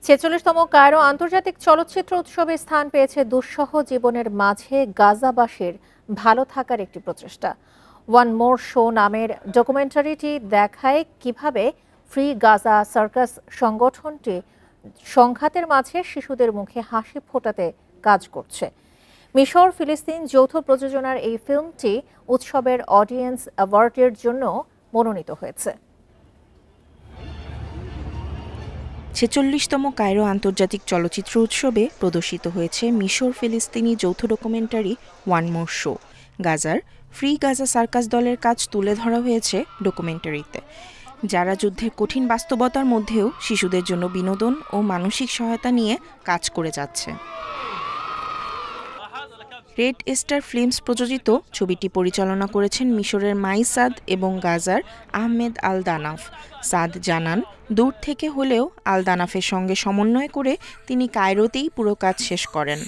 ছেচল্লিশতম Cairo আন্তর্জাতিক চলচ্চিত্র উৎসবে স্থান পেয়েছে দুঃসহ জীবনের মাঝে গাজাবাসীর ভালো থাকার একটি প্রচেষ্টা। ওয়ান মোর শো নামের ডকুমেন্টারিটি দেখায় কিভাবে ফ্রি গাজা সার্কাস সংগঠনটি সংঘাতের মাঝে শিশুদের মুখে হাসি ফোটাতে কাজ করছে। মিশর ফিলিস্তিন যৌথ প্রযোজনার এই ফিল্মটি উৎসবের অডিয়েন্স অ্যাওয়ার্ডের জন্য মনোনীত হয়েছে। ৪৬তম কায়রো আন্তর্জাতিক চলচ্চিত্র উৎসবে প্রদর্শিত হয়েছে মিশর ফিলিস্তিনি যৌথ ডকুমেন্টারি ওয়ান মোর শো। গাজার ফ্রি গাজা সার্কাস দলের কাজ তুলে ধরা হয়েছে ডকুমেন্টারিতে, যারা যুদ্ধের কঠিন বাস্তবতার মধ্যেও শিশুদের জন্য বিনোদন ও মানসিক সহায়তা নিয়ে কাজ করে যাচ্ছে। রেড স্টার ফিল্মস প্রযোজিত ছবিটি পরিচালনা করেছেন মিশরের মাই সাদ এবং গাজার আহমেদ আল দানাফ। সাদ জানান, দূর থেকে হলেও আল দানাফের সঙ্গে সমন্বয় করে তিনি কায়রোতেই পুরো কাজ শেষ করেন।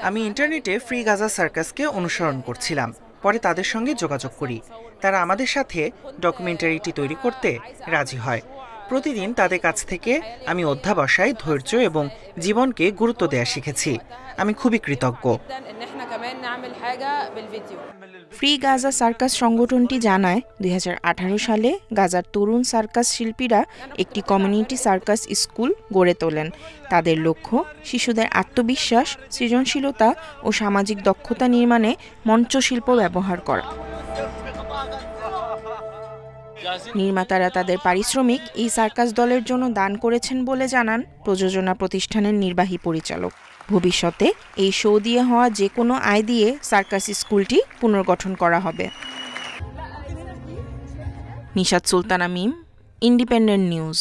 আমি ইন্টারনেটে ফ্রি গাজা সার্কাসকে অনুসরণ করছিলাম, পরে তাদের সঙ্গে যোগাযোগ করি। তারা আমাদের সাথে ডকুমেন্টারিটি তৈরি করতে রাজি হয়। প্রতিদিন তাদের কাছ থেকে আমি অধ্যাবসায়, ধৈর্য এবং জীবনকে গুরুত্ব দেওয়া শিখেছি। আমি খুবই কৃতজ্ঞ। ফ্রি গাজা সার্কাস সংগঠনটি জানায়, ২০১৮ সালে গাজার তরুণ সার্কাস শিল্পীরা একটি কমিউনিটি সার্কাস স্কুল গড়ে তোলেন। তাদের লক্ষ্য শিশুদের আত্মবিশ্বাস, সৃজনশীলতা ও সামাজিক দক্ষতা নির্মাণে মঞ্চশিল্প ব্যবহার করা। নির্মাতারা তাদের পারিশ্রমিক এই সার্কাস দলের জন্য দান করেছেন বলে জানান প্রযোজনা প্রতিষ্ঠানের নির্বাহী পরিচালক। ভবিষ্যতে এই শো দিয়ে হওয়া যে কোনো আয় দিয়ে সার্কাস স্কুলটি পুনর্গঠন করা হবে। নিশাত সুলতানা মিম, ইন্ডিপেন্ডেন্ট নিউজ।